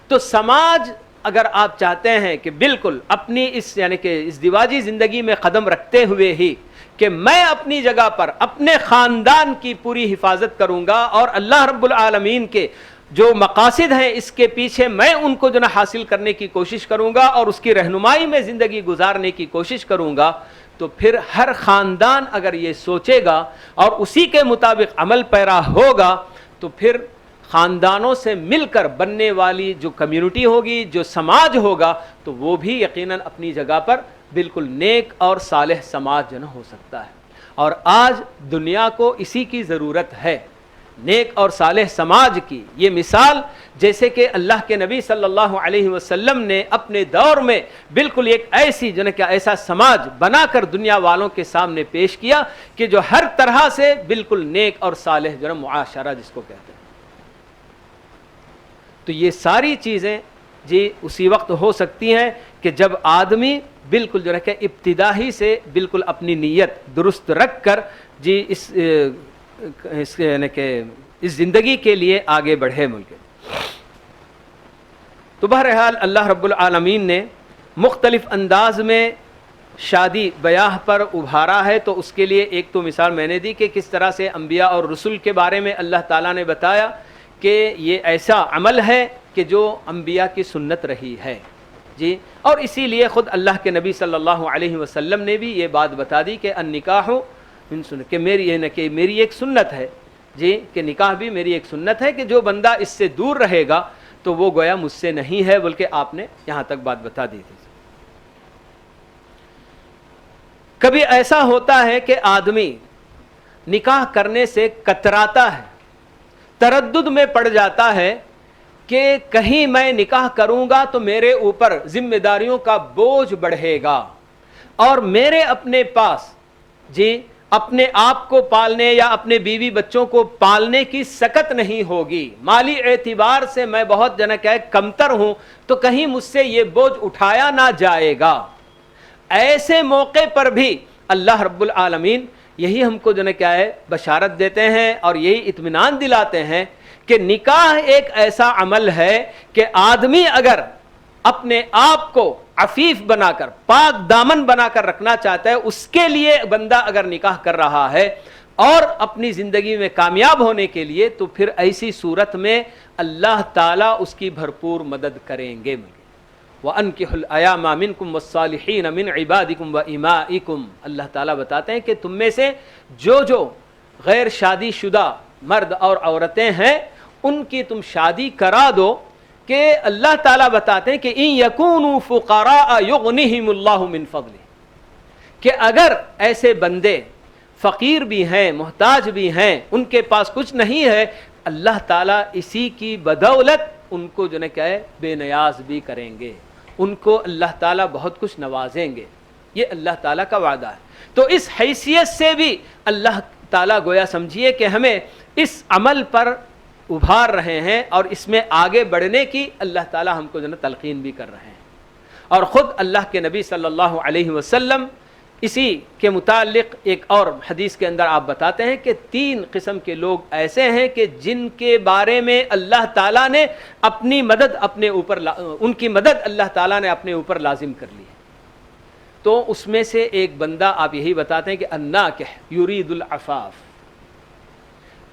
تو سماج اگر آپ چاہتے ہیں کہ بالکل اپنی اس یعنی کہ اس ازدواجی زندگی میں قدم رکھتے ہوئے ہی کہ میں اپنی جگہ پر اپنے خاندان کی پوری حفاظت کروں گا اور اللہ رب العالمین کے جو مقاصد ہیں اس کے پیچھے میں ان کو جو حاصل کرنے کی کوشش کروں گا اور اس کی رہنمائی میں زندگی گزارنے کی کوشش کروں گا، تو پھر ہر خاندان اگر یہ سوچے گا اور اسی کے مطابق عمل پیرا ہوگا تو پھر خاندانوں سے مل کر بننے والی جو کمیونٹی ہوگی، جو سماج ہوگا، تو وہ بھی یقیناً اپنی جگہ پر بالکل نیک اور صالح سماج جو ہو سکتا ہے۔ اور آج دنیا کو اسی کی ضرورت ہے، نیک اور صالح سماج کی۔ یہ مثال جیسے کہ اللہ کے نبی صلی اللہ علیہ وسلم نے اپنے دور میں بالکل ایک ایسی جو ہے کہ ایسا سماج بنا کر دنیا والوں کے سامنے پیش کیا کہ جو ہر طرح سے بالکل نیک اور صالح جو ہے معاشرہ جس کو کہتے ہیں۔ تو یہ ساری چیزیں جی اسی وقت ہو سکتی ہیں کہ جب آدمی بالکل جو ہے کہ ابتدا ہی سے بالکل اپنی نیت درست رکھ کر جی اس یعنی کہ اس زندگی کے لیے آگے بڑھے ملک۔ تو بہرحال اللہ رب العالمین نے مختلف انداز میں شادی بیاہ پر ابھارا ہے، تو اس کے لیے ایک تو مثال میں نے دی کہ کس طرح سے انبیاء اور رسول کے بارے میں اللہ تعالیٰ نے بتایا کہ یہ ایسا عمل ہے کہ جو انبیاء کی سنت رہی ہے، جی، اور اسی لیے خود اللہ کے نبی صلی اللہ علیہ وسلم نے بھی یہ بات بتا دی کہ النکاح من سنت، کہ میری ایک سنت ہے، جی، کہ نکاح بھی میری ایک سنت ہے، کہ جو بندہ اس سے دور رہے گا تو وہ گویا مجھ سے نہیں ہے، بلکہ آپ نے یہاں تک بات بتا دی تھی۔ کبھی ایسا ہوتا ہے کہ آدمی نکاح کرنے سے کتراتا ہے، تردد میں پڑ جاتا ہے کہ کہیں میں نکاح کروں گا تو میرے اوپر ذمہ داریوں کا بوجھ بڑھے گا، اور میرے اپنے پاس جی اپنے آپ کو پالنے یا اپنے بیوی بچوں کو پالنے کی سکت نہیں ہوگی، مالی اعتبار سے میں بہت کمتر ہوں، تو کہیں مجھ سے یہ بوجھ اٹھایا نہ جائے گا۔ ایسے موقع پر بھی اللہ رب العالمین یہی ہم کو بشارت دیتے ہیں اور یہی اطمینان دلاتے ہیں کہ نکاح ایک ایسا عمل ہے کہ آدمی اگر اپنے آپ کو عفیف بنا کر، پاک دامن بنا کر رکھنا چاہتا ہے، اس کے لیے بندہ اگر نکاح کر رہا ہے اور اپنی زندگی میں کامیاب ہونے کے لیے، تو پھر ایسی صورت میں اللہ تعالیٰ اس کی بھرپور مدد کریں گے۔ وَأَنْكِحُوا الْأَيَامَ مِنْكُمْ وَالصَّالِحِينَ مِنْ عِبَادِكُمْ وَإِمَائِكُمْ، اللہ تعالیٰ بتاتے ہیں کہ تم میں سے جو غیر شادی شدہ مرد اور عورتیں ہیں ان کی تم شادی کرا دو، کہ اللہ تعالیٰ بتاتے ہیں کہ إِن يَكُونُوا فُقَرَاءَ يُغْنِهِمُ اللَّهُ مِنْ فَضْلِهِ، کہ اگر ایسے بندے فقیر بھی ہیں، محتاج بھی ہیں، ان کے پاس کچھ نہیں ہے، اللہ تعالیٰ اسی کی بدولت ان کو بے نیاز بھی کریں گے، ان کو اللہ تعالیٰ بہت کچھ نوازیں گے، یہ اللہ تعالیٰ کا وعدہ ہے۔ تو اس حیثیت سے بھی اللہ تعالیٰ گویا سمجھیے کہ ہمیں اس عمل پر ابھار رہے ہیں، اور اس میں آگے بڑھنے کی اللہ تعالیٰ ہم کو تلقین بھی کر رہے ہیں۔ اور خود اللہ کے نبی صلی اللہ علیہ وسلم اسی کے متعلق ایک اور حدیث کے اندر آپ بتاتے ہیں کہ 3 قسم کے لوگ ایسے ہیں کہ جن کے بارے میں اللہ تعالیٰ نے اپنی مدد ان کی مدد اللہ تعالیٰ نے اپنے اوپر لازم کر لی ہے۔ تو اس میں سے ایک بندہ آپ یہی بتاتے ہیں کہ الناکح یرید العفاف،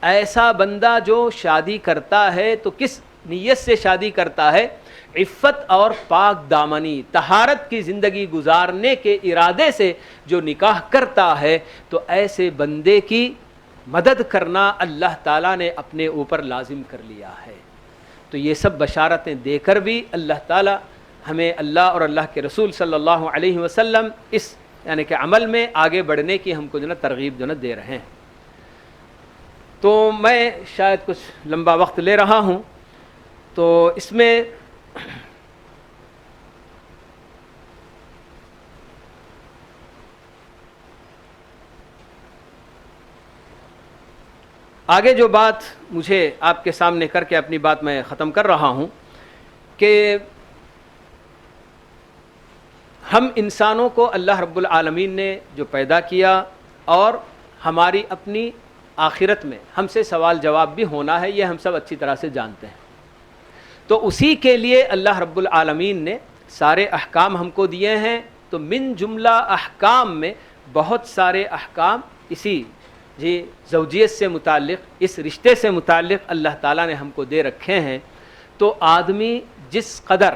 ایسا بندہ جو شادی کرتا ہے تو کس نیت سے شادی کرتا ہے؟ عفت اور پاک دامنی، طہارت کی زندگی گزارنے کے ارادے سے جو نکاح کرتا ہے، تو ایسے بندے کی مدد کرنا اللہ تعالیٰ نے اپنے اوپر لازم کر لیا ہے۔ تو یہ سب بشارتیں دے کر بھی اللہ تعالیٰ ہمیں اللہ اور اللہ کے رسول صلی اللہ علیہ وسلم اس کہ عمل میں آگے بڑھنے کی ہم کو ترغیب دے رہے ہیں۔ تو میں شاید کچھ لمبا وقت لے رہا ہوں، تو اس میں آگے جو بات مجھے آپ کے سامنے کر کے اپنی بات میں ختم کر رہا ہوں کہ ہم انسانوں کو اللہ رب العالمین نے جو پیدا کیا، اور ہماری اپنی آخرت میں ہم سے سوال جواب بھی ہونا ہے، یہ ہم سب اچھی طرح سے جانتے ہیں۔ تو اسی کے لیے اللہ رب العالمین نے سارے احکام ہم کو دیے ہیں۔ تو من جملہ احکام میں بہت سارے احکام اسی زوجیت سے متعلق، اس رشتے سے متعلق اللہ تعالیٰ نے ہم کو دے رکھے ہیں۔ تو آدمی جس قدر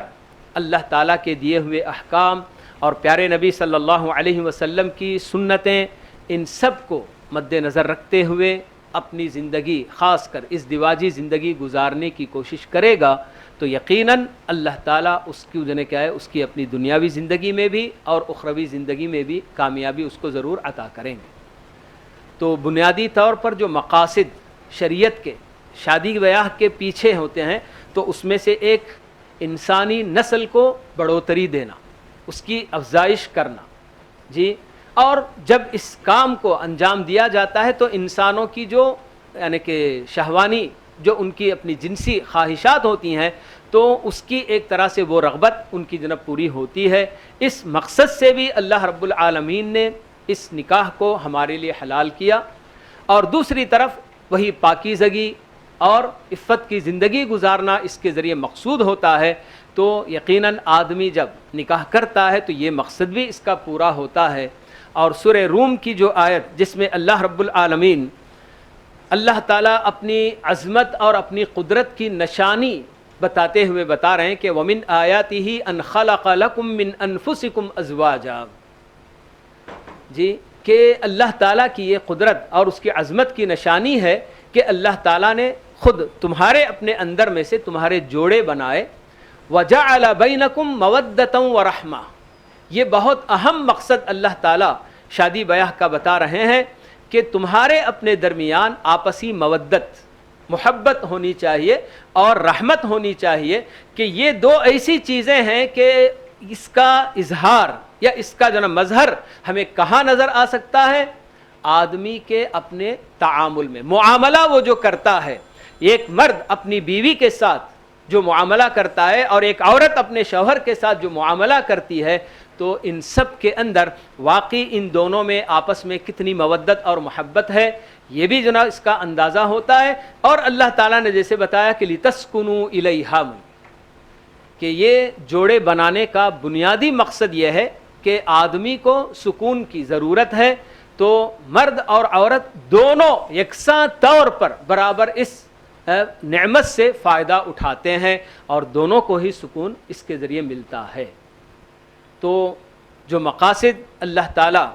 اللہ تعالیٰ کے دیے ہوئے احکام اور پیارے نبی صلی اللہ علیہ وسلم کی سنتیں، ان سب کو مد نظر رکھتے ہوئے اپنی زندگی، خاص کر اس دیواجی زندگی گزارنے کی کوشش کرے گا، تو یقیناً اللہ تعالیٰ اس کی اس کی اپنی دنیاوی زندگی میں بھی اور اخروی زندگی میں بھی کامیابی اس کو ضرور عطا کریں گے۔ تو بنیادی طور پر جو مقاصد شریعت کے شادی بیاہ کے پیچھے ہوتے ہیں، تو اس میں سے ایک انسانی نسل کو بڑھوتری دینا، اس کی افزائش کرنا، اور جب اس کام کو انجام دیا جاتا ہے تو انسانوں کی جو کہ شہوانی جو ان کی اپنی جنسی خواہشات ہوتی ہیں، تو اس کی ایک طرح سے وہ رغبت ان کی پوری ہوتی ہے۔ اس مقصد سے بھی اللہ رب العالمین نے اس نکاح کو ہمارے لیے حلال کیا، اور دوسری طرف وہی پاکیزگی اور عفت کی زندگی گزارنا اس کے ذریعے مقصود ہوتا ہے۔ تو یقیناً آدمی جب نکاح کرتا ہے تو یہ مقصد بھی اس کا پورا ہوتا ہے۔ اور سورہ روم کی جو آیت جس میں اللہ رب العالمین اللہ تعالیٰ اپنی عظمت اور اپنی قدرت کی نشانی بتاتے ہوئے بتا رہے ہیں کہ وَمِنْ آیَاتِهِ أَنْ خَلَقَ لَكُم مِّنْ أَنفُسِكُمْ أَزْوَاجًا، جی کہ اللہ تعالیٰ کی یہ قدرت اور اس کی عظمت کی نشانی ہے کہ اللہ تعالیٰ نے خود تمہارے اپنے اندر میں سے تمہارے جوڑے بنائے. وَجَعَلَ بَيْنَكُمْ مَوَدَّةً وَرَحْمَةً، یہ بہت اہم مقصد اللہ تعالیٰ شادی بیاہ کا بتا رہے ہیں کہ تمہارے اپنے درمیان آپسی مودت، محبت ہونی چاہیے اور رحمت ہونی چاہیے، کہ یہ دو ایسی چیزیں ہیں کہ اس کا اظہار یا اس کا جو نا مظہر ہمیں کہاں نظر آ سکتا ہے؟ آدمی کے اپنے تعامل میں. معاملہ وہ جو کرتا ہے، ایک مرد اپنی بیوی کے ساتھ جو معاملہ کرتا ہے اور ایک عورت اپنے شوہر کے ساتھ جو معاملہ کرتی ہے، تو ان سب کے اندر واقعی ان دونوں میں آپس میں کتنی مودت اور محبت ہے، یہ بھی جناب اس کا اندازہ ہوتا ہے. اور اللہ تعالیٰ نے جیسے بتایا کہ لِتَسْكُنُوا إِلَيْهَا، کہ یہ جوڑے بنانے کا بنیادی مقصد یہ ہے کہ آدمی کو سکون کی ضرورت ہے، تو مرد اور عورت دونوں یکساں طور پر برابر اس نعمت سے فائدہ اٹھاتے ہیں اور دونوں کو ہی سکون اس کے ذریعے ملتا ہے. تو جو مقاصد اللہ تعالیٰ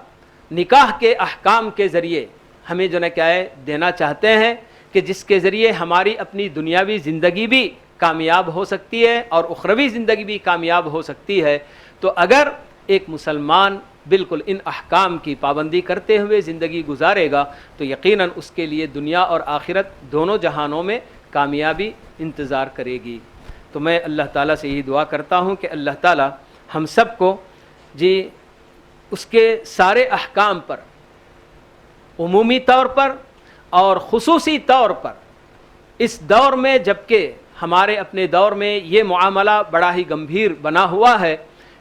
نکاح کے احکام کے ذریعے ہمیں جو کیا ہے دینا چاہتے ہیں، کہ جس کے ذریعے ہماری اپنی دنیاوی زندگی بھی کامیاب ہو سکتی ہے اور اخروی زندگی بھی کامیاب ہو سکتی ہے، تو اگر ایک مسلمان بالکل ان احکام کی پابندی کرتے ہوئے زندگی گزارے گا تو یقیناً اس کے لیے دنیا اور آخرت دونوں جہانوں میں کامیابی انتظار کرے گی. تو میں اللہ تعالیٰ سے یہی دعا کرتا ہوں کہ اللہ تعالیٰ ہم سب کو جی اس کے سارے احکام پر عمومی طور پر اور خصوصی طور پر اس دور میں، جبکہ ہمارے اپنے دور میں یہ معاملہ بڑا ہی گمبھیر بنا ہوا ہے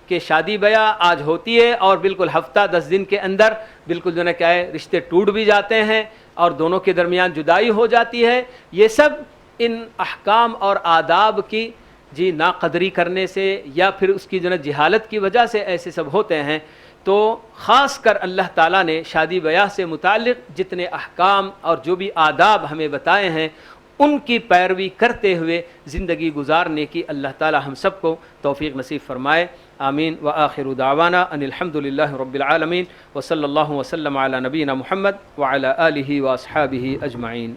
کہ شادی بیاہ آج ہوتی ہے اور بالکل ہفتہ 10 دن کے اندر بالکل جو ہے کیا ہے رشتے ٹوٹ بھی جاتے ہیں اور دونوں کے درمیان جدائی ہو جاتی ہے. یہ سب ان احکام اور آداب کی جی ناقدری کرنے سے یا پھر اس کی جو ہے جہالت کی وجہ سے ایسے سب ہوتے ہیں. تو خاص کر اللہ تعالیٰ نے شادی بیاہ سے متعلق جتنے احکام اور جو بھی آداب ہمیں بتائے ہیں ان کی پیروی کرتے ہوئے زندگی گزارنے کی اللہ تعالیٰ ہم سب کو توفیق نصیب فرمائے. آمین. وآخر دعوانا ان الحمد للہ رب العالمین وصلی اللہ وسلم علی نبینا محمد وعلی آلہ واصحابہ اجمعین.